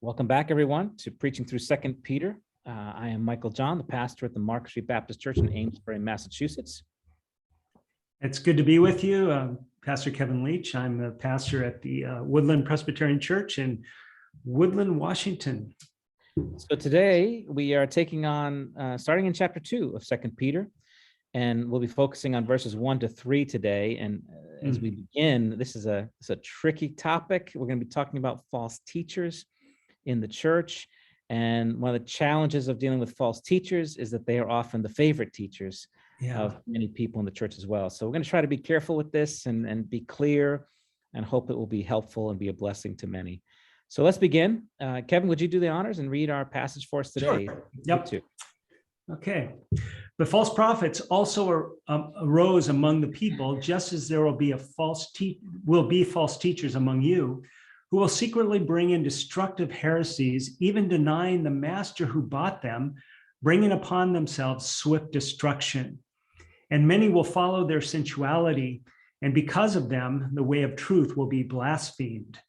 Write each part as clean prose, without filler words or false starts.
Welcome back, everyone, to Preaching Through 2 Peter. I am Michael John, the pastor at the Market Street Baptist Church in Amesbury, Massachusetts. It's good to be with you. Pastor Kevin Leach. I'm a pastor at the Woodland Presbyterian Church in Woodland, Washington. So today we are taking on, starting in chapter 2 of 2 Peter, and we'll be focusing on verses 1 to 3 today. And as we begin, this is a tricky topic. We're going to be talking about false teachers in the church. And one of the challenges of dealing with false teachers is that they are often the favorite teachers of many people in the church as well. So we're going to try to be careful with this and be clear and hope it will be helpful and be a blessing to many. So let's begin. Kevin, would you do the honors and read our passage for us today? Sure. Yep. Okay. The false prophets also arose among the people, just as there will be false teachers among you, who will secretly bring in destructive heresies, even denying the master who bought them, bringing upon themselves swift destruction. And many will follow their sensuality, and because of them, the way of truth will be blasphemed.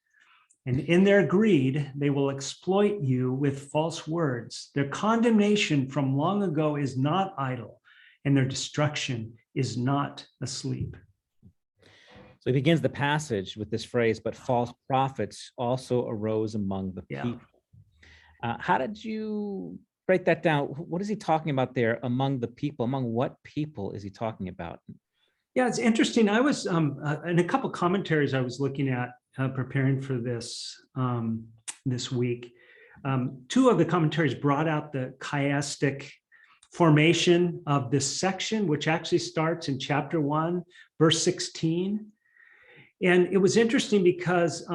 And in their greed, they will exploit you with false words. Their condemnation from long ago is not idle, and their destruction is not asleep. So he begins the passage with this phrase, but false prophets also arose among the people. How did you break that down? What is he talking about there, among the people? Among what people is he talking about? Yeah, it's interesting. I was in a couple commentaries I was looking at preparing for this this week. Two of the commentaries brought out the chiastic formation of this section, which actually starts in chapter 1, verse 16. And it was interesting because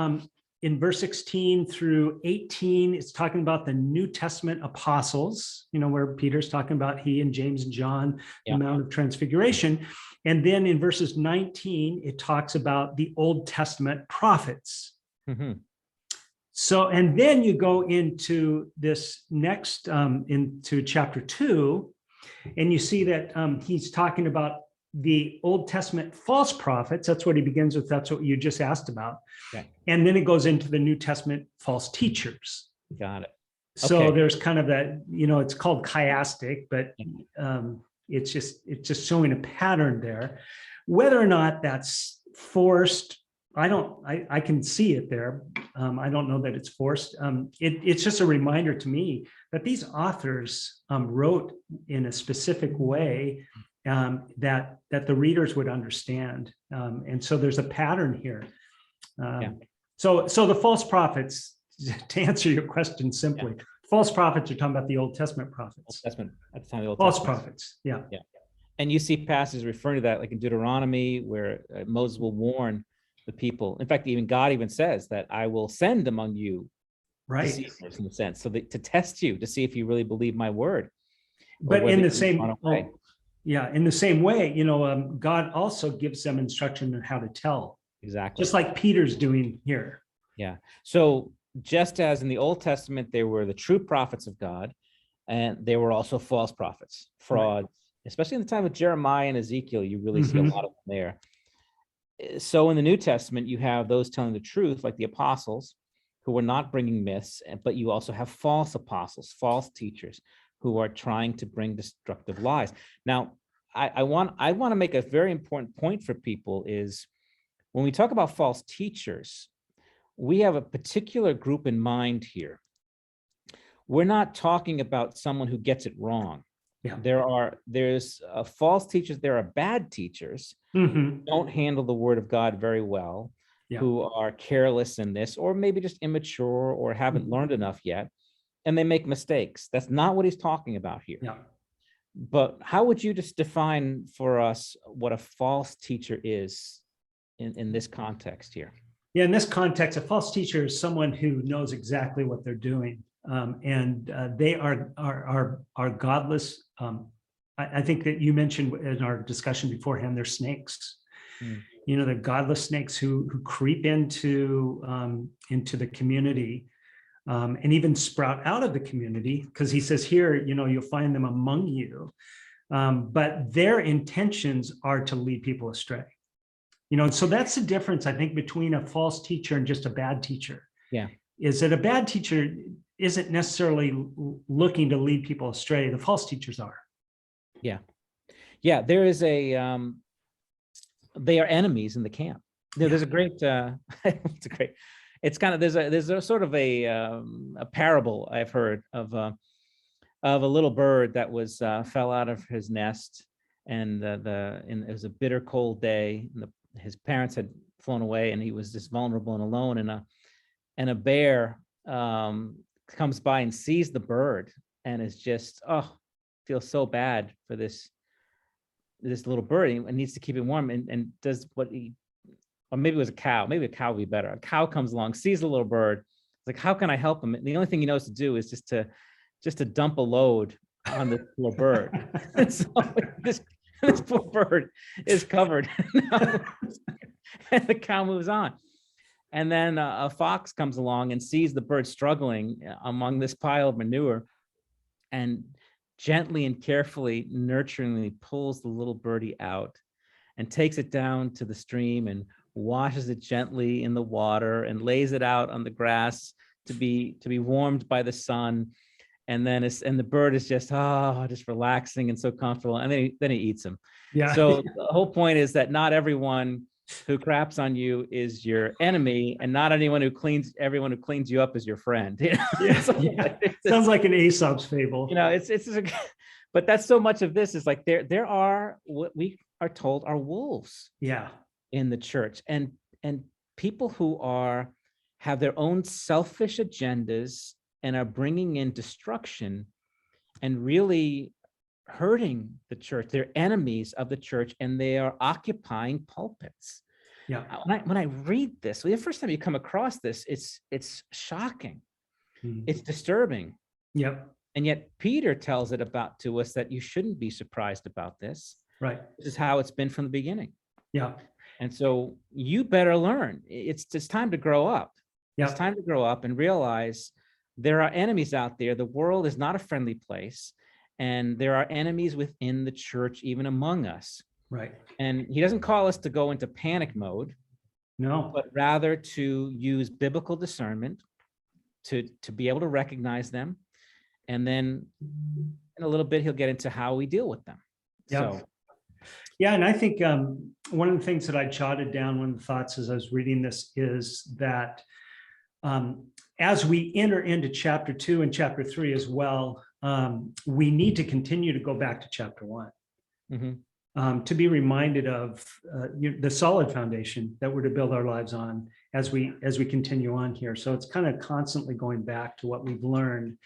in verse 16 through 18, it's talking about the New Testament apostles, where Peter's talking about he and James and John, the Mount of Transfiguration. And then in verses 19, it talks about the Old Testament prophets. Mm-hmm. So, and then you go into this next, into chapter 2, and you see that he's talking about the Old Testament false prophets. That's what he begins with. That's what you just asked about. Okay. And then it goes into the New Testament false teachers. Got it. So there's kind of that, it's called chiastic, but it's just showing a pattern there. Whether or not that's forced, I can see it there. I don't know that it's forced. It's just a reminder to me that these authors wrote in a specific way that the readers would understand. And so there's a pattern here. So the false prophets, to answer your question simply, false prophets are talking about the Old Testament prophets. Old Testament, at the time of the Old false Testament. Prophets, yeah. And you see passages referring to that, like in Deuteronomy, where Moses will warn the people. In fact, even God even says that I will send among you deceivers, in a sense, so that, to test you, to see if you really believe my word. But in the same way. In the same way, God also gives them instruction on how to tell. Exactly. Just like Peter's doing here. Yeah. So just as in the Old Testament, there were the true prophets of God, and there were also false prophets, frauds, especially in the time of Jeremiah and Ezekiel, you really see a lot of them there. So in the New Testament, you have those telling the truth, like the apostles, who were not bringing myths, but you also have false apostles, false teachers, who are trying to bring destructive lies. Now, I want to make a very important point for people is when we talk about false teachers, we have a particular group in mind here. We're not talking about someone who gets it wrong. There's false teachers. There are bad teachers who don't handle the word of God very well, who are careless in this, or maybe just immature or haven't learned enough yet. And they make mistakes. That's not what he's talking about here. But how would you just define for us what a false teacher is in this context here? Yeah, in this context, a false teacher is someone who knows exactly what they're doing, and they are godless. I think that you mentioned in our discussion beforehand, they're snakes. They're godless snakes who creep into the community. And even sprout out of the community, because he says here, you'll find them among you, but their intentions are to lead people astray. And so that's the difference, I think, between a false teacher and just a bad teacher. is that a bad teacher isn't necessarily looking to lead people astray. The false teachers are. Yeah. Yeah. There is they are enemies in the camp. There's a great, it's kind of, there's a sort of a parable I've heard of a little bird that was, fell out of his nest, and and it was a bitter cold day, and his parents had flown away, and he was just vulnerable and alone, and a bear comes by and sees the bird, and is just, feels so bad for this little bird, and needs to keep it warm, and does or maybe it was a cow. Maybe a cow would be better. A cow comes along, sees the little bird. It's like, how can I help him? And the only thing he knows to do is just to dump a load on this poor bird. And so this poor bird is covered, and the cow moves on. And then a fox comes along and sees the bird struggling among this pile of manure, and gently and carefully, nurturingly pulls the little birdie out and takes it down to the stream and washes it gently in the water and lays it out on the grass to be warmed by the sun. And then the bird is just relaxing and so comfortable. And then he eats him. Yeah. So the whole point is that not everyone who craps on you is your enemy, and not everyone who cleans you up is your friend. Sounds like an Aesop's fable. But that's so much of this is like there are what we are told are wolves. Yeah. In the church, and people who have their own selfish agendas and are bringing in destruction and really hurting the church. They're enemies of the church, and they are occupying pulpits. Yeah. When I read this, the first time you come across this, it's shocking. Mm-hmm. It's disturbing. Yep. And yet Peter tells it to us that you shouldn't be surprised about this. Right. This is how it's been from the beginning. Yeah. And so you better learn. It's time to grow up. Yeah. It's time to grow up and realize there are enemies out there. The world is not a friendly place. And there are enemies within the church, even among us. Right. And he doesn't call us to go into panic mode. No. But rather to use biblical discernment to be able to recognize them. And then in a little bit, he'll get into how we deal with them. Yeah. So, yeah, and I think one of the things that I jotted down, one of the thoughts as I was reading this, is that as we enter into chapter 2 and chapter 3 as well, we need to continue to go back to chapter 1, to be reminded of the solid foundation that we're to build our lives on as we continue on here. So it's kind of constantly going back to what we've learned,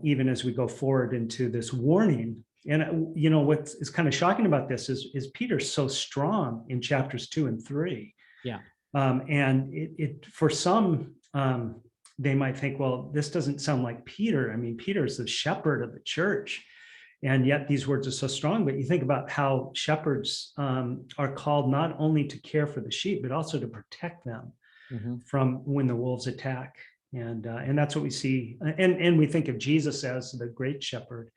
even as we go forward into this warning. And what is kind of shocking about this is Peter's so strong in chapters 2 and 3. Yeah. And it for some, they might think, well, this doesn't sound like Peter. I mean, Peter is the shepherd of the church, and yet these words are so strong. But you think about how shepherds are called not only to care for the sheep, but also to protect them from when the wolves attack. And that's what we see. And we think of Jesus as the great shepherd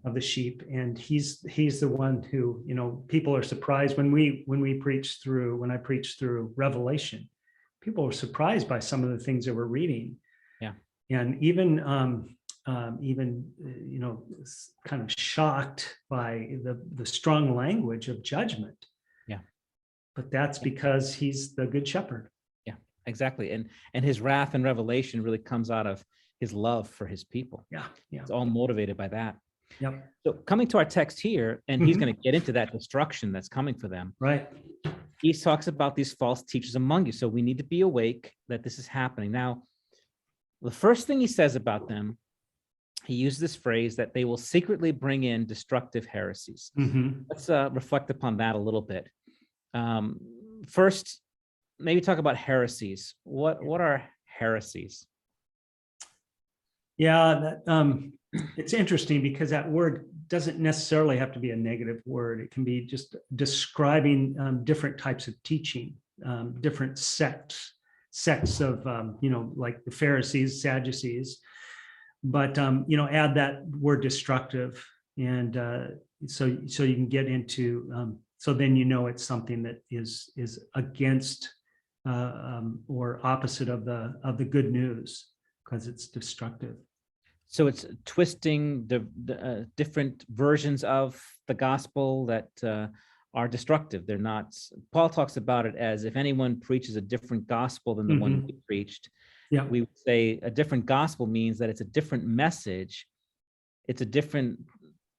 of the sheep, and he's the one who, people are surprised when I preach through Revelation. People are surprised by some of the things that we're reading. Yeah. And even kind of shocked by the strong language of judgment. Yeah. But that's because he's the good shepherd. Yeah, exactly. And his wrath and revelation really comes out of his love for his people. Yeah. Yeah. It's all motivated by that. Yep. So coming to our text here, and he's going to get into that destruction that's coming for them. Right. He talks about these false teachers among you. So we need to be awake that this is happening. Now, the first thing he says about them, he used this phrase that they will secretly bring in destructive heresies. Let's reflect upon that a little bit. First, maybe talk about heresies. What are heresies? Yeah, it's interesting because that word doesn't necessarily have to be a negative word. It can be just describing different types of teaching, different sects of, like the Pharisees, Sadducees, but, add that word destructive. And so you can get into, so then it's something that is against or opposite of the good news, because it's destructive. So it's twisting the different versions of the gospel that are destructive. They're not. Paul talks about it as if anyone preaches a different gospel than the one we preached. Yeah. We would say a different gospel means that it's a different message. It's a different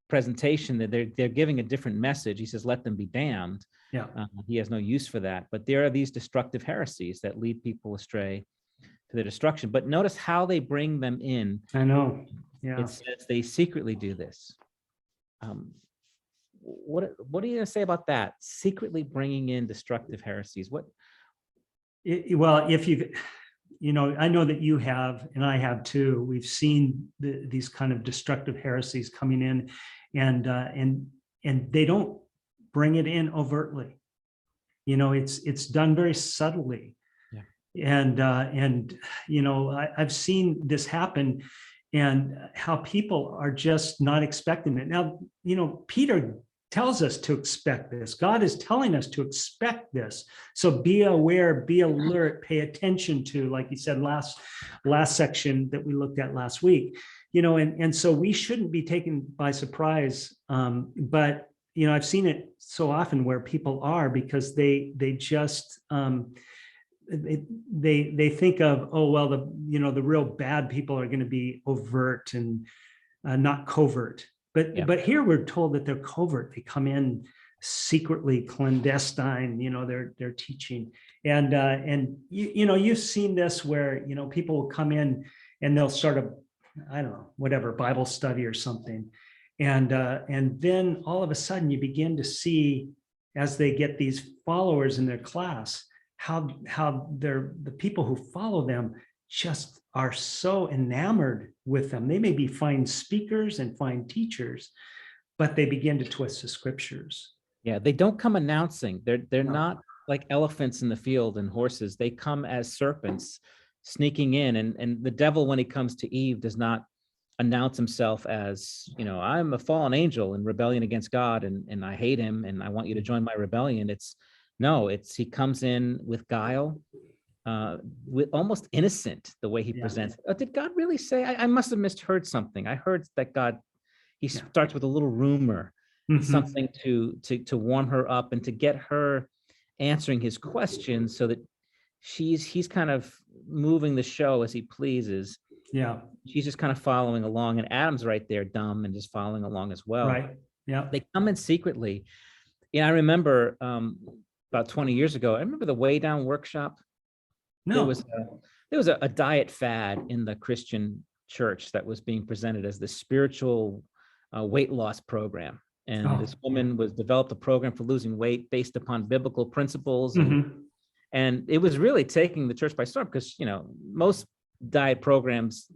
presentation, that they're giving a different message. He says, let them be damned. Yeah. He has no use for that. But there are these destructive heresies that lead people astray to their destruction. But notice how they bring them in. I know. Yeah. It says they secretly do this. What are you going to say about that? Secretly bringing in destructive heresies. Well, if I know that you have, and I have too. We've seen these kind of destructive heresies coming in, and they don't bring it in overtly. It's done very subtly. Yeah. And I've seen this happen, and how people are just not expecting it. Now, Peter tells us to expect this. God is telling us to expect this. So be aware, be alert, pay attention to, like he said last section that we looked at last week. And so we shouldn't be taken by surprise. But I've seen it so often where people are, because they just they think of, oh well, the real bad people are going to be overt and not covert. But here we're told that they're covert. They come in secretly, clandestine. They're teaching, and you've seen this where people will come in and they'll start I don't know, whatever, Bible study or something, and then all of a sudden you begin to see, as they get these followers in their class, how the people who follow them just are so enamored with them. They may be fine speakers and fine teachers, but they begin to twist the scriptures. Yeah, they don't come announcing. They're not like elephants in the field and horses. They come as serpents sneaking in. And the devil, when he comes to Eve, does not announce himself as, I'm a fallen angel in rebellion against God, and I hate him, and I want you to join my rebellion. He comes in with guile, with almost innocent, the way he presents. Oh, did God really say? I must have misheard something. I heard that God, he starts with a little rumor, something to warm her up and to get her answering his questions, so that he's kind of moving the show as he pleases. Yeah. She's just kind of following along, and Adam's right there, dumb, and just following along as well. Right. Yeah. They come in secretly. I remember about 20 years ago, I remember the Way Down workshop. No. There was a diet fad in the Christian church that was being presented as the spiritual weight loss program. And this woman developed a program for losing weight based upon biblical principles. And it was really taking the church by storm, because, most diet programs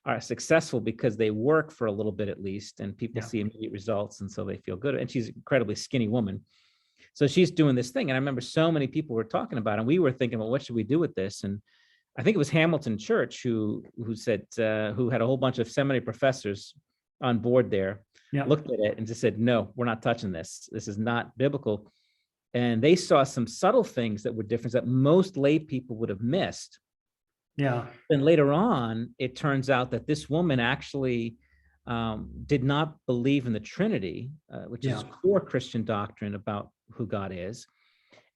are successful because they work for a little bit at least, and people see immediate results, and so they feel good. And she's an incredibly skinny woman. So she's doing this thing. And I remember so many people were talking about it, and we were thinking, well, what should we do with this? And I think it was Hamilton Church who said, who had a whole bunch of seminary professors on board there, looked at it and just said, no, we're not touching this. This is not biblical. And they saw some subtle things that were different that most lay people would have missed. Yeah. Then later on, it turns out that this woman actually did not believe in the Trinity, which is core Christian doctrine about who God is,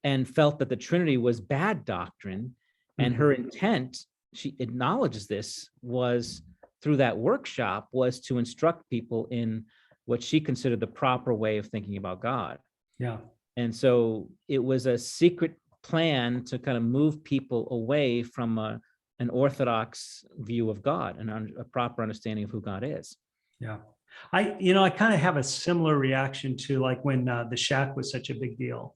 and felt that the Trinity was bad doctrine. And her intent, she acknowledges this, was through that workshop, was to instruct people in what she considered the proper way of thinking about God. Yeah. And so it was a secret plan to kind of move people away from an orthodox view of God and a proper understanding of who God is. Yeah. I kind of have a similar reaction to like when the Shack was such a big deal.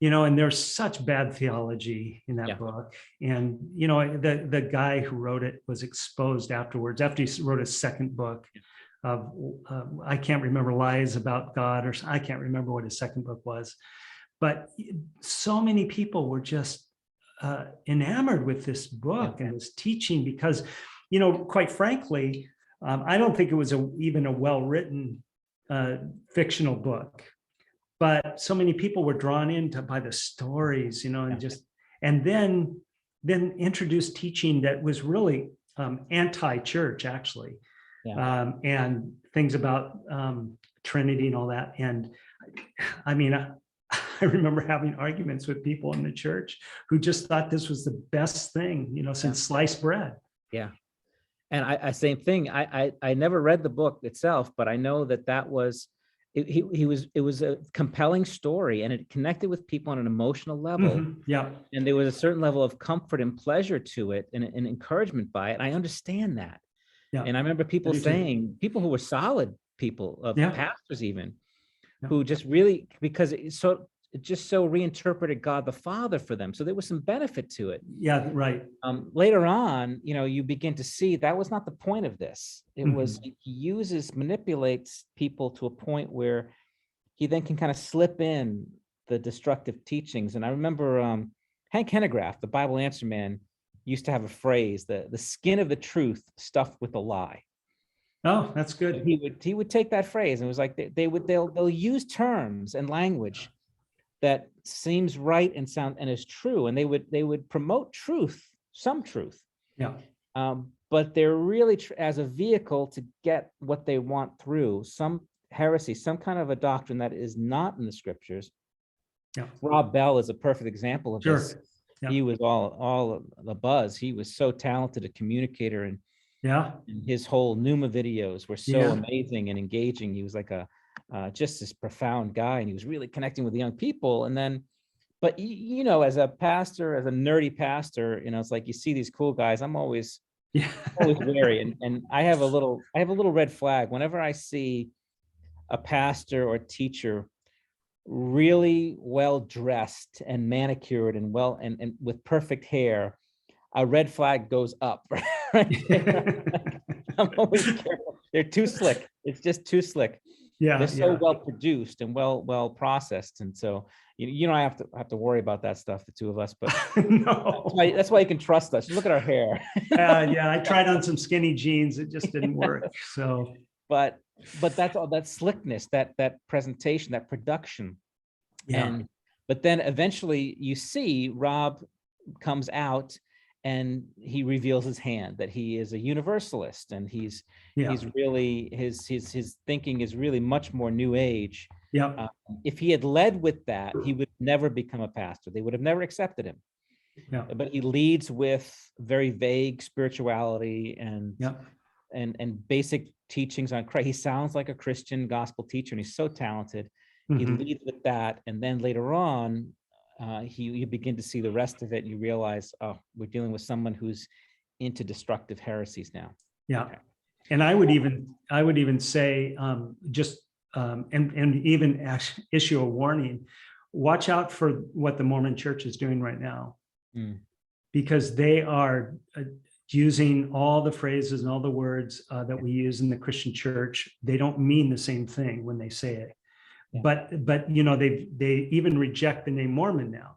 And there's such bad theology in that book. And, the guy who wrote it was exposed afterwards, after he wrote his second book of, I can't remember, Lies About God, or I can't remember what his second book was. But so many people were just enamored with this book and this teaching because, quite frankly, I don't think it was even a well-written fictional book. But so many people were drawn by the stories, and and then introduced teaching that was really anti-church, actually, and things about Trinity and all that. And I mean, I remember having arguments with people in the church who just thought this was the best thing, since sliced bread. Yeah. And I same thing. I never read the book itself, but I know that was it was a compelling story, and it connected with people on an emotional level. Mm-hmm. Yeah. And there was a certain level of comfort and pleasure to it, and encouragement by it. And I understand that. Yeah. And I remember people saying, people who were solid people, pastors even, who just really, because it just so reinterpreted God the Father for them. So there was some benefit to it. Yeah, right. Later on, you begin to see that was not the point of this. It was, he manipulates people to a point where he then can kind of slip in the destructive teachings. And I remember Hank Hanegraaff, the Bible Answer Man, used to have a phrase, the skin of the truth stuffed with a lie. Oh, that's good. He would take that phrase, and it was like they'll use terms and language that seems right and is true, and they would promote truth, some truth. Yeah. But they're really as a vehicle to get what they want through, some heresy, some kind of a doctrine that is not in the scriptures. Yeah. Rob Bell is a perfect example of this. Yeah. He was all the buzz. He was so talented a communicator, and his whole Pneuma videos were so amazing and engaging. He was like just this profound guy, and he was really connecting with the young people. And then, but as a pastor, as a nerdy pastor, it's like you see these cool guys. I'm always wary, and I have a little red flag whenever I see a pastor or teacher really well dressed and manicured and and with perfect hair. A red flag goes up. Right there. I'm always careful. They're too slick. It's just too slick. Yeah, they're so well produced and well processed, and so you don't have to worry about that stuff. The two of us, but no, that's why you can trust us. Look at our hair. I tried on some skinny jeans. It just didn't work. So, but that's all, that slickness, that presentation, that production. Yeah. But then eventually you see Rob comes out and he reveals his hand, that he is a universalist, and he's really, his thinking is really much more new age. Yeah. If he had led with that, he would never become a pastor. They would have never accepted him. Yeah. But he leads with very vague spirituality and basic teachings on Christ. He sounds like a Christian gospel teacher, and he's so talented. He leads with that, and then later on, you begin to see the rest of it, and you realize, oh, we're dealing with someone who's into destructive heresies now. Yeah, okay. And I would even say, and even actually issue a warning: watch out for what the Mormon Church is doing right now, because they are using all the phrases and all the words that we use in the Christian church. They don't mean the same thing when they say it. Yeah. But they even reject the name Mormon now.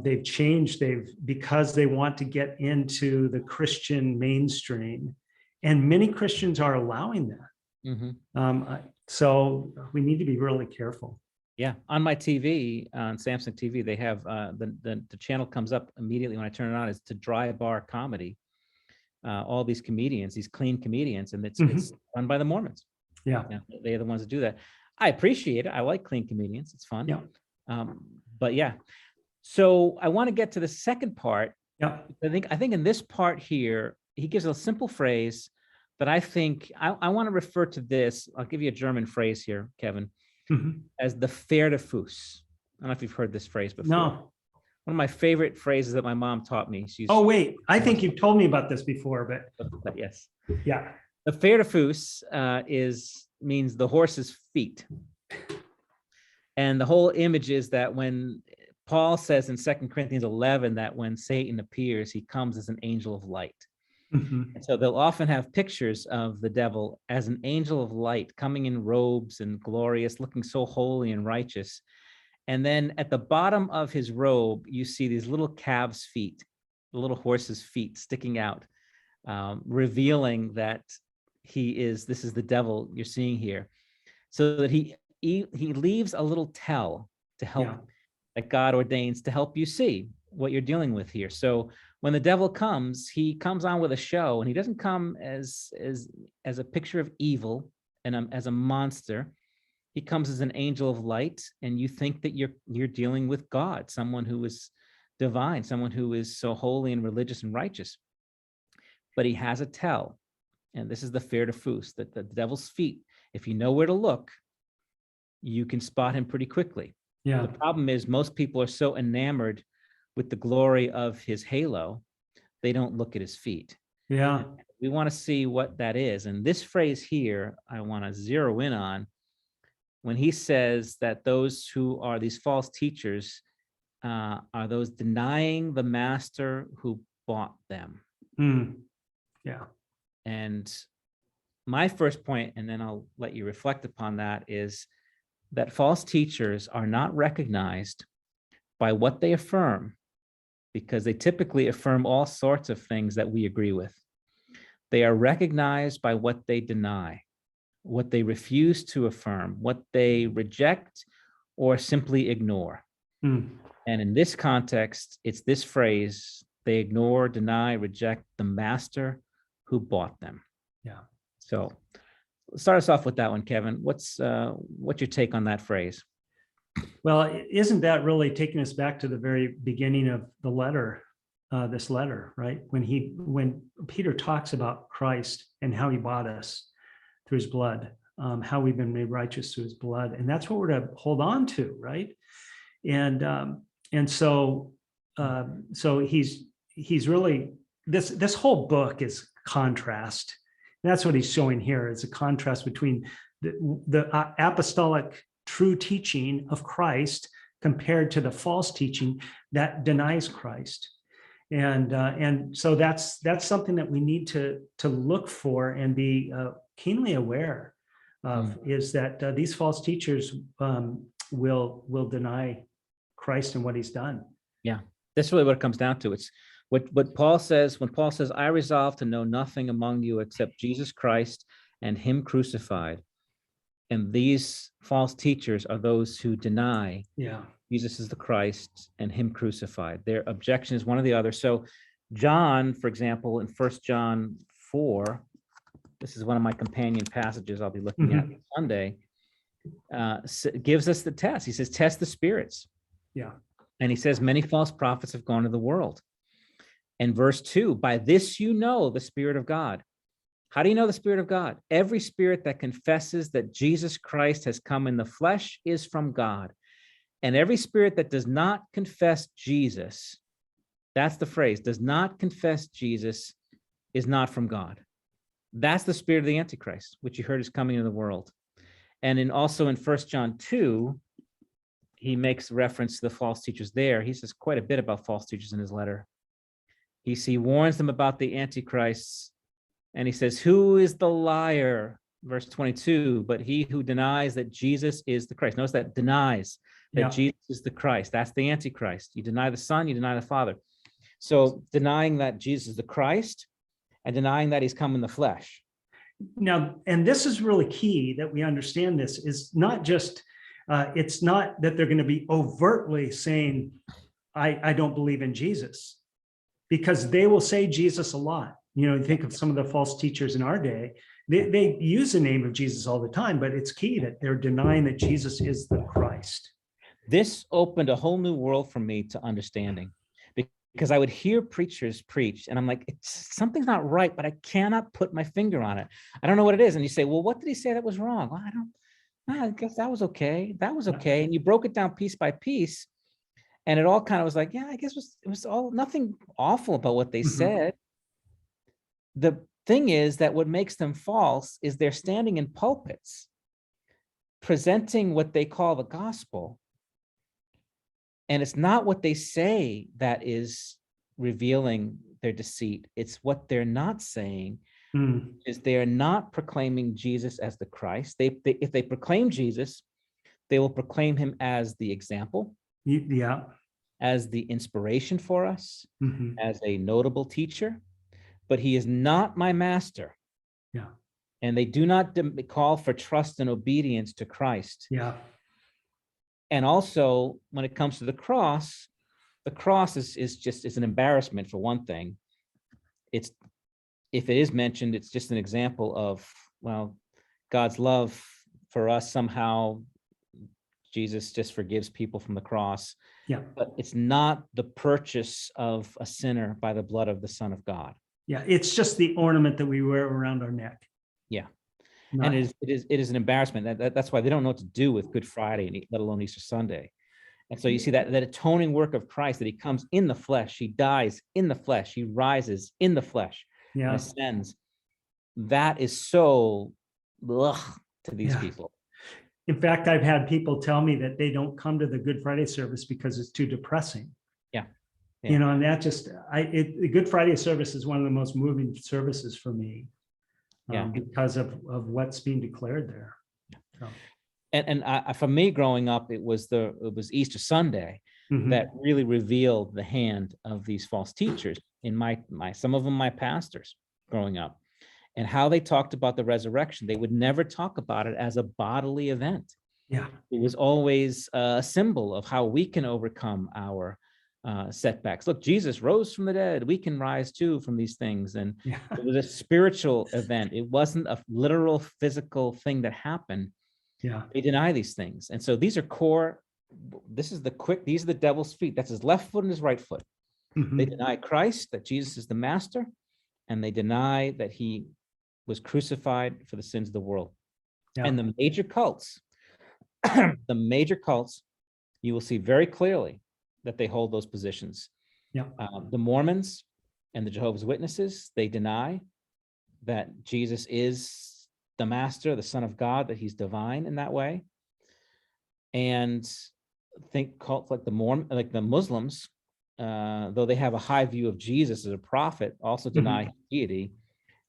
They've changed, because they want to get into the Christian mainstream, and many Christians are allowing that. So we need to be really careful. Yeah, on my TV, on Samsung TV, they have the channel comes up immediately when I turn it on. It's To Dry Bar Comedy. All these comedians, these clean comedians, and it's run by the Mormons. Yeah, they're the ones that do that. I appreciate it. I like clean comedians. It's fun. Yeah. But yeah. So I want to get to the second part. Yeah. I think in this part here, he gives a simple phrase that I think I want to refer to this. I'll give you a German phrase here, Kevin, as the Pferdefuß. I don't know if you've heard this phrase before. No. One of my favorite phrases that my mom taught me. Oh, wait. I think you've told me about this before, but yes. Yeah. The Pferdefuß means the horse's feet. And the whole image is that when Paul says in 2 Corinthians 11 that when Satan appears, he comes as an angel of light. And so they'll often have pictures of the devil as an angel of light coming in robes and glorious, looking so holy and righteous. And then at the bottom of his robe, you see these little calves' feet, the little horse's feet sticking out, revealing that this is the devil you're seeing here, so that he leaves a little tell to help that God ordains to help you see what you're dealing with here. So when the devil comes, he comes on with a show, and he doesn't come as a picture of evil and as a monster. He comes as an angel of light, and you think that you're dealing with God, someone who is divine, someone who is so holy and religious and righteous. But he has a tell, and this is the fer de fus, that the devil's feet, if you know where to look, you can spot him pretty quickly. Yeah. The problem is most people are so enamored with the glory of his halo, they don't look at his feet. Yeah. We want to see what that is. And this phrase here, I want to zero in on when he says that those who are these false teachers are those denying the master who bought them. Yeah. And my first point, and then I'll let you reflect upon that, is that false teachers are not recognized by what they affirm, because they typically affirm all sorts of things that we agree with. They are recognized by what they deny, what they refuse to affirm, what they reject or simply ignore. And in this context, it's this phrase: they ignore, deny, reject the master who bought them. Yeah. So start us off with that one, Kevin. What's your take on that phrase? Well, isn't that really taking us back to the very beginning of the letter, this letter, right? When Peter talks about Christ and how he bought us through his blood, how we've been made righteous through his blood, and that's what we're to hold on to, right? And so he's really, this whole book is contrast. And that's what he's showing here, is a contrast between the apostolic true teaching of Christ compared to the false teaching that denies Christ. And so that's something that we need to look for and be keenly aware of, is that these false teachers will deny Christ and what he's done. Yeah, that's really what it comes down to. It's what Paul says when Paul says, "I resolve to know nothing among you except Jesus Christ and him crucified." And these false teachers are those who deny Jesus is the Christ and him crucified. Their objection is one or the other. So John, for example, in 1 John 4, this is one of my companion passages I'll be looking at Sunday, gives us the test. He says, test the spirits. Yeah. And he says, many false prophets have gone to the world. And verse 2, by this you know the Spirit of God. How do you know the Spirit of God? Every spirit that confesses that Jesus Christ has come in the flesh is from God. And every spirit that does not confess Jesus, that's the phrase, does not confess Jesus, is not from God. That's the spirit of the Antichrist, which you heard is coming into the world. And also in 1 John 2, he makes reference to the false teachers there. He says quite a bit about false teachers in his letter. He warns them about the Antichrists, and he says, who is the liar? Verse 22, but he who denies that Jesus is the Christ. Notice that, denies that Jesus is the Christ. That's the Antichrist. You deny the Son, you deny the Father. So denying that Jesus is the Christ and denying that he's come in the flesh. Now, and this is really key that we understand this, is not just, it's not that they're going to be overtly saying, I don't believe in Jesus, because they will say Jesus a lot. You know, think of some of the false teachers in our day. They use the name of Jesus all the time, but it's key that they're denying that Jesus is the Christ. This opened a whole new world for me to understanding, because I would hear preachers preach and I'm like, something's not right, but I cannot put my finger on it. I don't know what it is. And you say, well, what did he say that was wrong? Well, I guess that was okay. That was okay. And you broke it down piece by piece. And it all kind of was like, yeah, I guess it was all nothing awful about what they said. The thing is that what makes them false is they're standing in pulpits presenting what they call the gospel. And it's not what they say that is revealing their deceit. It's what they're not saying is they're not proclaiming Jesus as the Christ. If they proclaim Jesus, they will proclaim him as the example, as the inspiration for us, as a notable teacher. But he is not my master. And they do not call for trust and obedience to Christ. And also, when it comes to the cross is just is an embarrassment for one thing. It's, if it is mentioned, it's just an example of, well, God's love for us. Somehow Jesus just forgives people from the cross. Yeah. But it's not the purchase of a sinner by the blood of the Son of God. Yeah. It's just the ornament that we wear around our neck. Yeah. Not- And it is an embarrassment. That's why they don't know what to do with Good Friday, and let alone Easter Sunday. And so you see that atoning work of Christ, that he comes in the flesh, he dies in the flesh, he rises in the flesh, and yeah. ascends. That is so ugh, to these Yeah. people. In fact, I've had people tell me that they don't come to the Good Friday service because it's too depressing. Yeah. You know, and that just, the Good Friday service is one of the most moving services for me, because of what's being declared there. So. And for me growing up, it was Easter Sunday that really revealed the hand of these false teachers in some of them, my pastors growing up, and how they talked about the resurrection. They would never talk about it as a bodily event. Yeah. It was always a symbol of how we can overcome our setbacks. Look, Jesus rose from the dead. We can rise too from these things. And it was a spiritual event. It wasn't a literal physical thing that happened. Yeah. They deny these things. And so these are core. These are the devil's feet. That's his left foot and his right foot. They deny Christ, that Jesus is the master, and they deny that he was crucified for the sins of the world. Yeah. And the major cults, you will see very clearly that they hold those positions. Yeah. The Mormons and the Jehovah's Witnesses, they deny that Jesus is the master, the Son of God, that he's divine in that way. And think cults like the Muslims, though they have a high view of Jesus as a prophet, also deny his deity.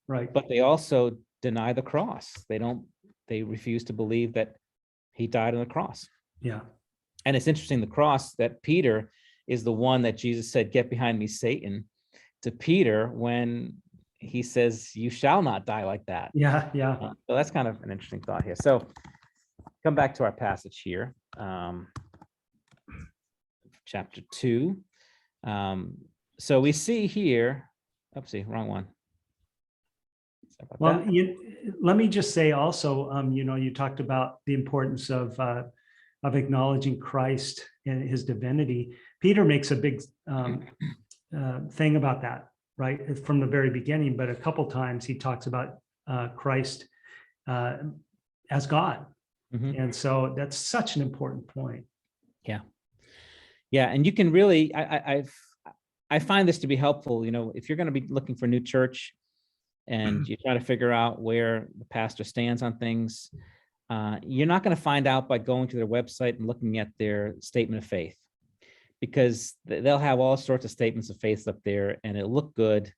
Right. But they also deny the cross. They refuse to believe that he died on the cross. Yeah. And it's interesting, the cross, that Peter is the one that Jesus said, "Get behind me, Satan," to Peter when he says, "You shall not die like that." Yeah. Yeah. So that's kind of an interesting thought here. So come back to our passage here. Chapter 2. So we see here, oopsie, wrong one. Well, let me just say also, you talked about the importance of acknowledging Christ and his divinity. Peter makes a big thing about that, right, from the very beginning. But a couple times he talks about Christ as God, and so that's such an important point. Yeah, and you can really, I find this to be helpful. If you're going to be looking for a new church, and you try to figure out where the pastor stands on things, you're not going to find out by going to their website and looking at their statement of faith, because they'll have all sorts of statements of faith up there and it'll look good,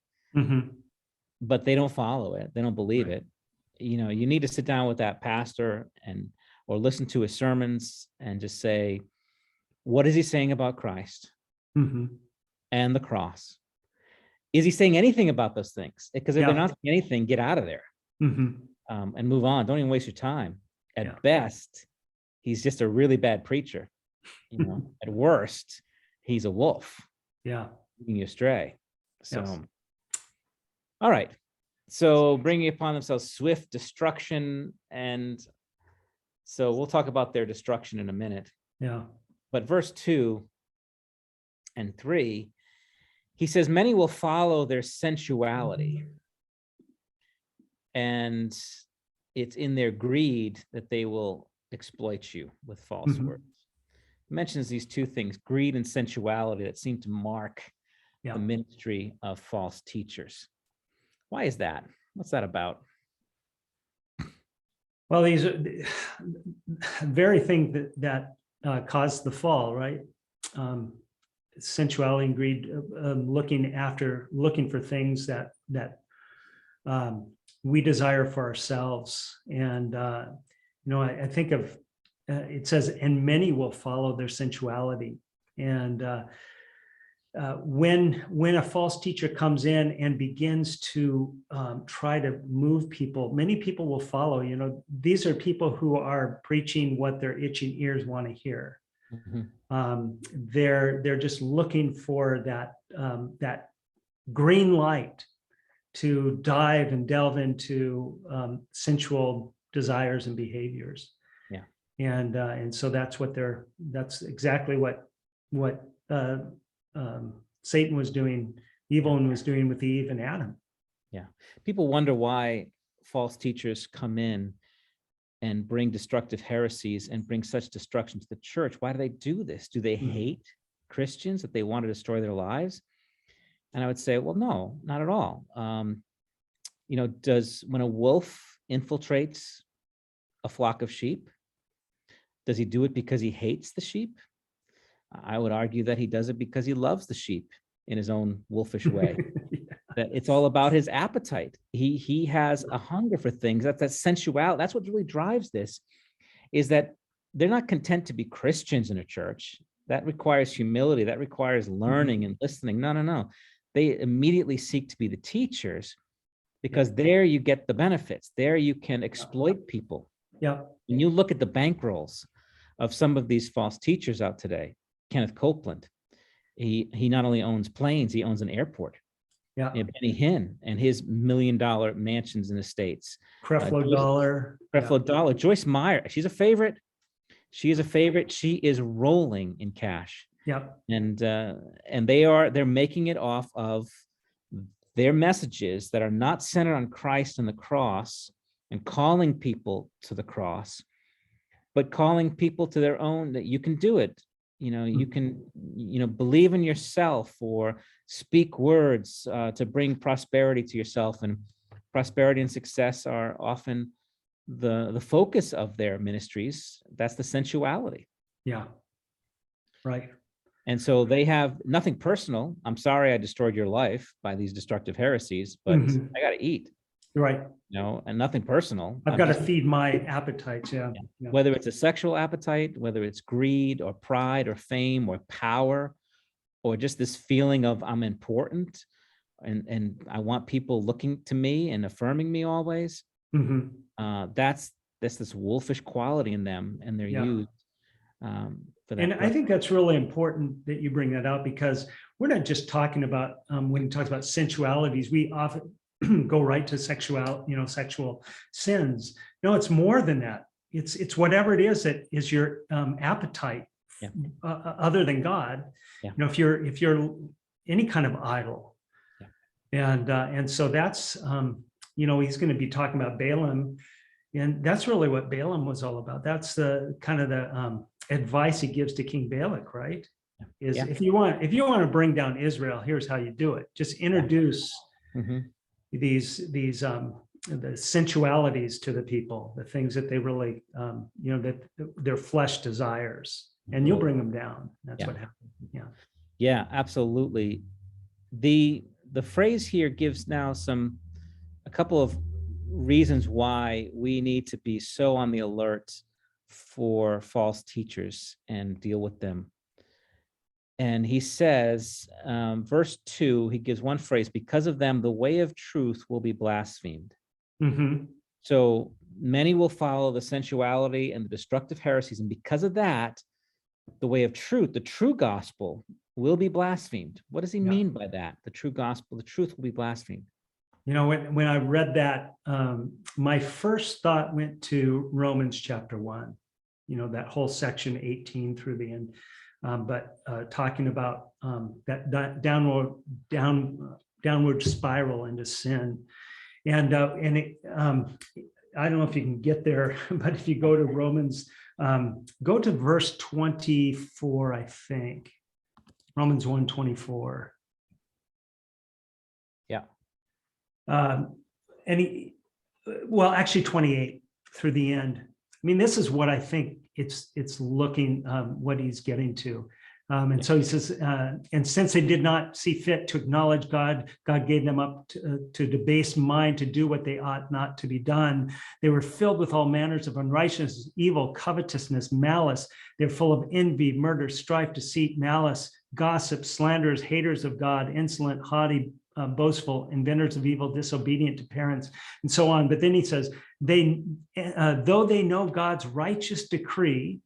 but they don't follow it. They don't believe it. You need to sit down with that pastor or listen to his sermons and just say, what is he saying about Christ and the cross? Is he saying anything about those things? Because if they're not saying anything, get out of there and move on. Don't even waste your time. At best, he's just a really bad preacher. At worst, he's a wolf. Yeah, leading you astray. So, all right. So bringing upon themselves swift destruction, and so we'll talk about their destruction in a minute. Yeah. But verse 2 and 3. He says, many will follow their sensuality, and it's in their greed that they will exploit you with false words. He mentions these two things, greed and sensuality, that seem to mark the ministry of false teachers. Why is that? What's that about? Well, these are the very thing that caused the fall, right? Sensuality and greed, looking for things that we desire for ourselves. And I think of it says, and many will follow their sensuality. And when a false teacher comes in and begins to try to move people, many people will follow. These are people who are preaching what their itching ears want to hear. Mhm. They're just looking for that green light to dive and delve into sensual desires and behaviors. Yeah. And so that's exactly what Satan was doing, evil one was doing with Eve and Adam. Yeah. People wonder why false teachers come in and bring destructive heresies and bring such destruction to the church. Why do they do this? Do they hate Christians, that they want to destroy their lives? And I would say, well, no, not at all. When a wolf infiltrates a flock of sheep, does he do it because he hates the sheep? I would argue that he does it because he loves the sheep in his own wolfish way. That it's all about his appetite. He has a hunger for things. That's that sensuality. That's what really drives this, is that they're not content to be Christians in a church. That requires humility. That requires learning and listening. No. They immediately seek to be the teachers, because there you get the benefits. There you can exploit people. Yeah. When you look at the bankrolls of some of these false teachers out today, Kenneth Copeland, he not only owns planes, he owns an airport. Yeah. Benny Hinn and his $1 million mansions and estates. Creflo Dollar. Creflo Dollar. Joyce Meyer, she's a favorite. She is a favorite. She is rolling in cash. Yeah. And they're making it off of their messages that are not centered on Christ and the cross and calling people to the cross, but calling people to their own, that you can do it. You can, believe in yourself, or speak words to bring prosperity to yourself. And prosperity and success are often the focus of their ministries. That's the sensuality. Yeah. Right. And so they have nothing personal. I'm sorry I destroyed your life by these destructive heresies, but I got to eat. Right. And nothing personal. I've got to feed my appetites. Yeah. Whether it's a sexual appetite, whether it's greed or pride or fame or power, or just this feeling of I'm important and I want people looking to me and affirming me always. That's this wolfish quality in them, and they're used for that. And I think that's really important that you bring that out, because we're not just talking about when he talks about sensualities, we often go right to sexual sins. No, it's more than that. It's whatever it is that is your appetite other than God. If you're any kind of idol, and so that's he's going to be talking about Balaam, and that's really what Balaam was all about. That's the kind of the advice he gives to King Balak, right? If you want to bring down Israel, here's how you do it. Just introduce the sensualities to the people, the things that they really that their flesh desires, and you'll bring them down. That's what happened. Yeah, absolutely. The phrase here gives now a couple of reasons why we need to be so on the alert for false teachers and deal with them. And he says, verse 2, he gives one phrase: because of them, the way of truth will be blasphemed. So many will follow the sensuality and the destructive heresies. And because of that, the way of truth, the true gospel, will be blasphemed. What does he mean by that? The true gospel, the truth will be blasphemed. When I read that, my first thought went to Romans chapter 1, that whole section 18 through the end. But talking about that downward spiral into sin, and it, I don't know if you can get there, but if you go to Romans, go to verse 24, I think, Romans 1:24. Actually 28 through the end. I mean, this is what I think it's looking, what he's getting to. And so he says, and since they did not see fit to acknowledge God, God gave them up to debased mind to do what they ought not to be done. They were filled with all manners of unrighteousness, evil, covetousness, malice. They're full of envy, murder, strife, deceit, malice, gossip, slanderers, haters of God, insolent, haughty, boastful, inventors of evil, disobedient to parents, and so on. But then he says, though they know God's righteous decree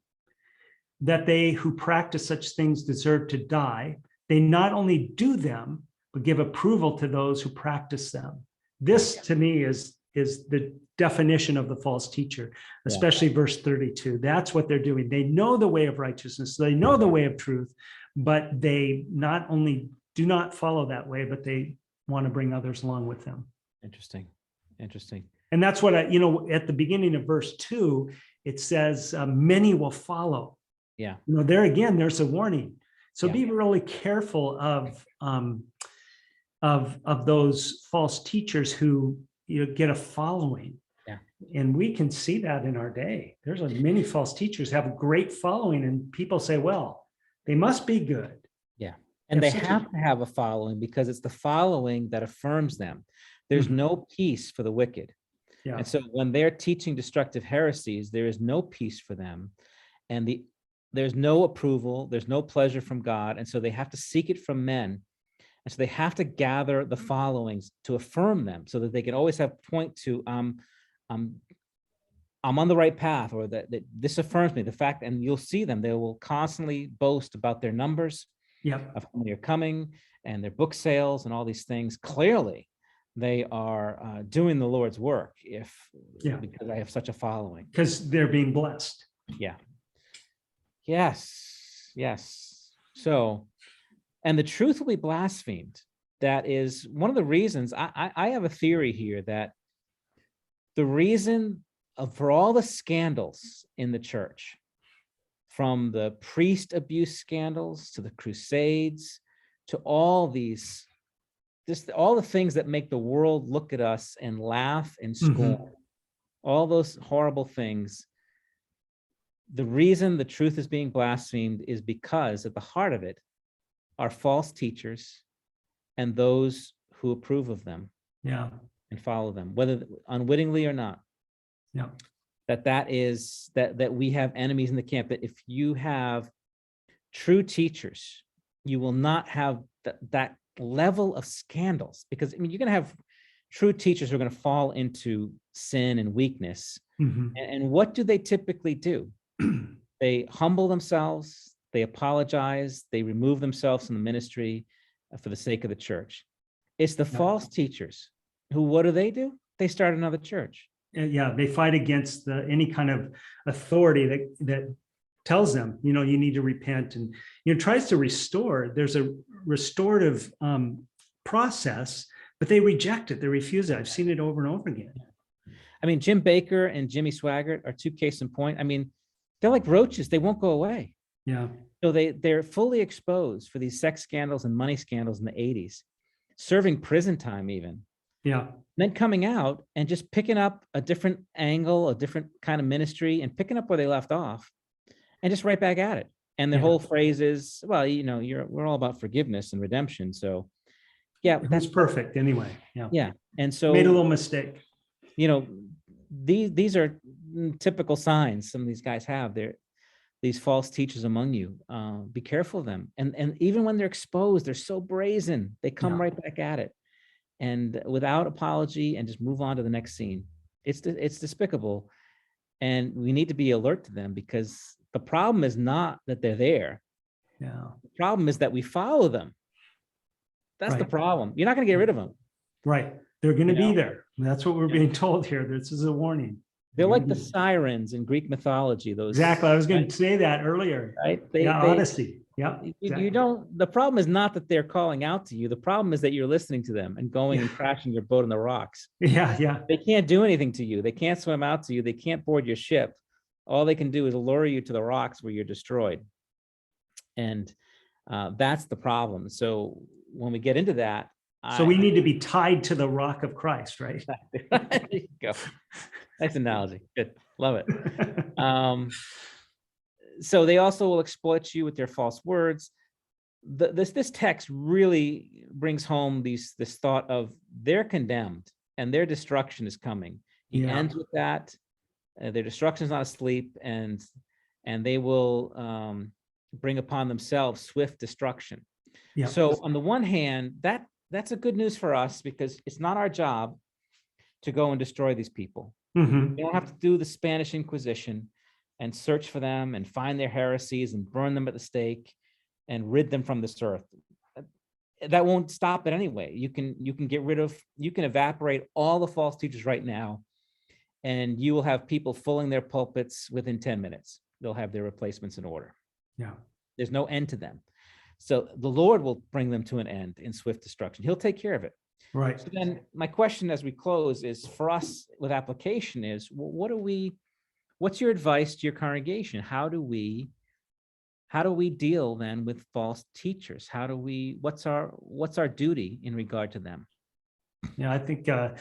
that they who practice such things deserve to die. They not only do them, but give approval to those who practice them. This, to me, is the definition of the false teacher, especially verse 32. That's what they're doing. They know the way of righteousness. They know the way of truth, but they not only do not follow that way, but they want to bring others along with them. Interesting. And that's what at the beginning of verse 2, it says, many will follow. Yeah. There again, there's a warning. So be really careful of those false teachers who get a following. Yeah. And we can see that in our day. There's many false teachers have a great following, and people say, well, they must be good. Yeah. And they have to have a following because it's the following that affirms them. There's no peace for the wicked. Yeah. And so when they're teaching destructive heresies, there is no peace for them. And there's no approval, there's no pleasure from God. And so they have to seek it from men. And so they have to gather the followings to affirm them so that they can always have point to, I'm on the right path, or that this affirms me, the fact, and you'll see them, they will constantly boast about their numbers, of how many are coming, and their book sales and all these things. Clearly, they are doing the Lord's work because I have such a following. Because they're being blessed. Yeah. Yes. So, and the truth will be blasphemed. That is one of the reasons. I have a theory here that the reason for all the scandals in the church, from the priest abuse scandals to the Crusades, to all these, all the things that make the world look at us and laugh and scorn, all those horrible things. The reason the truth is being blasphemed is because at the heart of it are false teachers and those who approve of them and follow them, whether unwittingly or not. That we have enemies in the camp, that if you have true teachers, you will not have that level of scandals, because you're going to have true teachers who are going to fall into sin and weakness. And what do they typically do? They humble themselves, they apologize, they remove themselves from the ministry for the sake of the church. It's the false teachers who, what do? They start another church. They fight against any kind of authority that tells them, you need to repent, and tries to restore. There's a restorative process, but they reject it. They refuse it. I've seen it over and over again. Jim Baker and Jimmy Swaggart are two case in point. They're like roaches. They won't go away. So they're fully exposed for these sex scandals and money scandals in the 80s, serving prison time even. Then coming out and just picking up a different angle, a different kind of ministry, and picking up where they left off and just right back at it. And the whole phrase is, well, we're all about forgiveness and redemption. So that's perfect anyway. And so made a little mistake. These are typical signs some of these guys have. These false teachers among you. Be careful of them. And even when they're exposed, they're so brazen, they come right back at it. And without apology, and just move on to the next scene. It's despicable, and we need to be alert to them, because the problem is not that they're there. The problem is that we follow them. That's the problem. You're not going to get rid of them. Right. They're going to be there. That's what we're being told here. This is a warning. They're like the sirens in Greek mythology. Those exactly. I was going to say that earlier. Right. Odyssey. Exactly. You don't. The problem is not that they're calling out to you. The problem is that you're listening to them and going and crashing your boat on the rocks. They can't do anything to you. They can't swim out to you. They can't board your ship. All they can do is lure you to the rocks where you're destroyed. And that's the problem. So when we get into that, we need to be tied to the rock of Christ, right? There you go. Nice analogy. Good. Love it. So they also will exploit you with their false words. This text really brings home this thought of they're condemned and their destruction is coming. He ends with that. Their destruction is not asleep, and they will bring upon themselves swift destruction. So on the one hand, that's a good news for us, because it's not our job to go and destroy these people. We don't have to do the Spanish Inquisition. and search for them and find their heresies and burn them at the stake and rid them from this earth. That won't stop it anyway. You can evaporate all the false teachers right now, and you will have people filling their pulpits within 10 minutes. They'll have their replacements in order. Yeah. There's no end to them. So the Lord will bring them to an end in swift destruction. He'll take care of it. Right. So then my question as we close is, for us with application, is what's your advice to your congregation? How do we deal then with false teachers? What's our duty in regard to them? Yeah, I think, to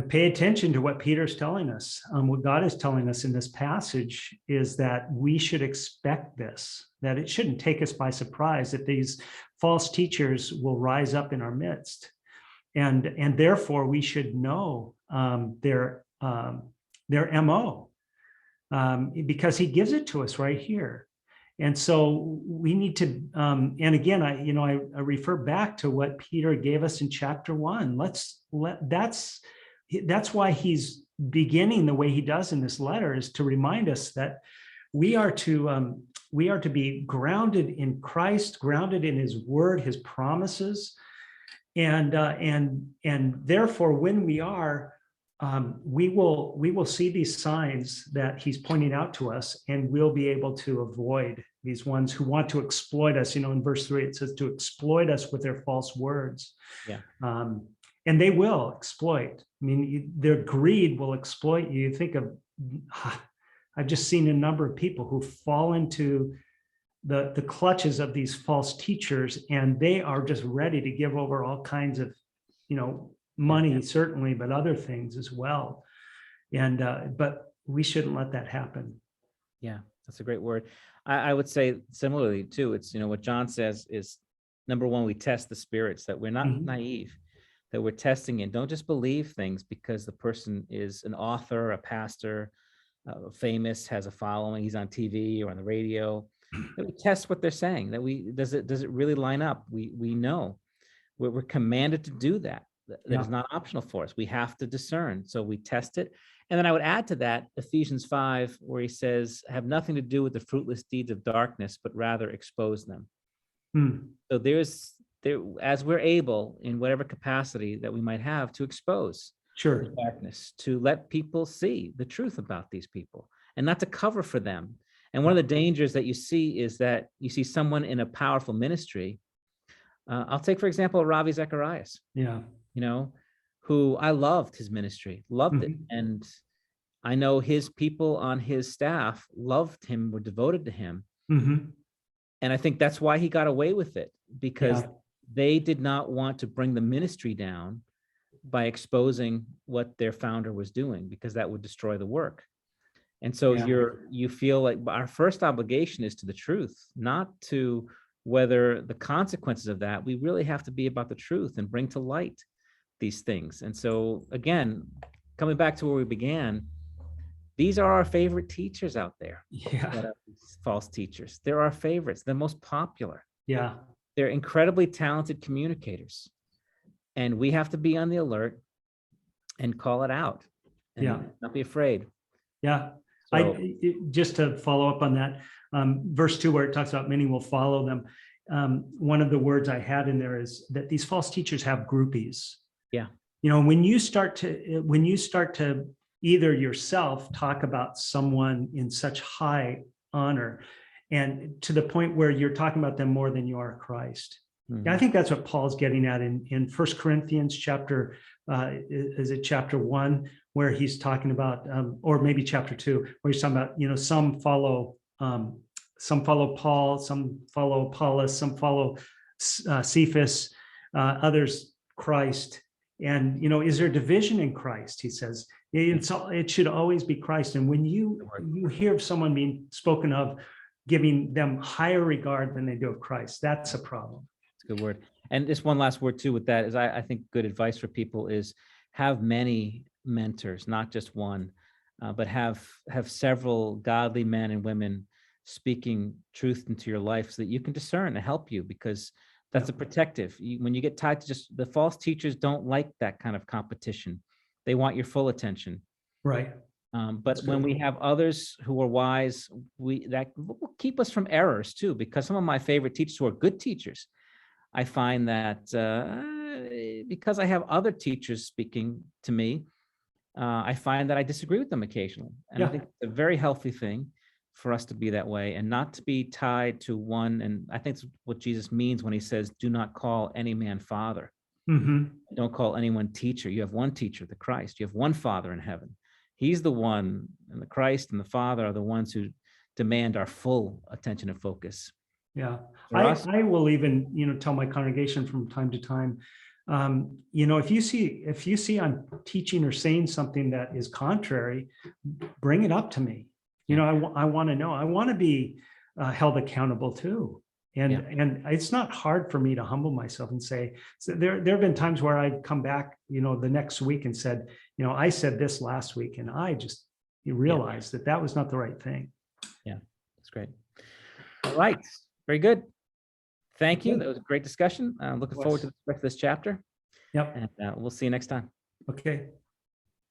pay attention to what Peter's telling us, what God is telling us in this passage is that we should expect this, that it shouldn't take us by surprise that these false teachers will rise up in our midst. And therefore we should know their MO, because he gives it to us right here. And so we need to, and again, I refer back to what Peter gave us in chapter 1. That's why he's beginning the way he does in this letter, is to remind us that we are to be grounded in Christ, grounded in his word, his promises. And therefore, when we are, we will see these signs that he's pointing out to us, and we'll be able to avoid these ones who want to exploit us. In verse 3, it says to exploit us with their false words. Yeah. And they will exploit. I mean, their greed will exploit you. Think of, I've just seen a number of people who fall into the clutches of these false teachers, and they are just ready to give over all kinds of, money, certainly, but other things as well. And but we shouldn't let that happen. Yeah, that's a great word. I would say similarly too. It's, what John says is, number one, we test the spirits, that we're not naive, that we're testing it. Don't just believe things because the person is an author, a pastor, famous, has a following, he's on TV or on the radio. That we test what they're saying. That does it really line up? We know we're commanded to do that. That is not optional for us. We have to discern. So we test it. And then I would add to that Ephesians 5, where he says, have nothing to do with the fruitless deeds of darkness, but rather expose them. So there, as we're able, in whatever capacity that we might have, to expose the darkness, to let people see the truth about these people, and not to cover for them. And one of the dangers that you see is that you see someone in a powerful ministry. I'll take, for example, Ravi Zacharias. Yeah. Who I loved his ministry, loved it. And I know his people on his staff loved him, were devoted to him. And I think that's why he got away with it, because they did not want to bring the ministry down by exposing what their founder was doing, because that would destroy the work. And so you feel like our first obligation is to the truth, not to whether the consequences of that. We really have to be about the truth and bring to light these things. And so again, coming back to where we began, these are our favorite teachers out there. False teachers. They're our favorites. They're most popular. Yeah. They're incredibly talented communicators. And we have to be on the alert and call it out. And not be afraid. Yeah. So, just to follow up on that, verse 2, where it talks about many will follow them. One of the words I had in there is that these false teachers have groupies. Yeah. When you start to either yourself talk about someone in such high honor, and to the point where you're talking about them more than you are Christ. I think that's what Paul's getting at in 1 Corinthians chapter 1, where he's talking about, or maybe chapter 2, where he's talking about, some follow Paul, some follow Apollos, some follow Cephas, others Christ. And, is there division in Christ? He says, it should always be Christ. And when you hear of someone being spoken of, giving them higher regard than they do of Christ, that's a problem. It's a good word. And just one last word too with that is, I think good advice for people is have many mentors, not just one, but have several godly men and women speaking truth into your life so that you can discern to help you, because that's a protective. When you get tied to just the false teachers, don't like that kind of competition. They want your full attention. Right. That's But when good. we have others who are wise, that will keep us from errors too, because some of my favorite teachers who are good teachers, I find that because I have other teachers speaking to me, I find that I disagree with them occasionally. And I Yeah. think it's a very healthy thing for us to be that way and not to be tied to one. And I think it's what Jesus means when he says, do not call any man father. Mhm. Don't call anyone teacher. You have one teacher, the Christ. You have one Father in heaven. He's the one, and the Christ and the Father are the ones who demand our full attention and focus. Yeah, For us, I will even, tell my congregation from time to time, if you see I'm teaching or saying something that is contrary, bring it up to me. Yeah. I want to know. I want to be held accountable too. And Yeah. and it's not hard for me to humble myself and say, so there have been times where I've come back, the next week and said, I said this last week, and I just realized that was not the right thing. Yeah, that's great. All right, very good. Thank you. Okay. That was a great discussion. Looking forward to the rest of this chapter, Yep. and we'll see you next time. Okay.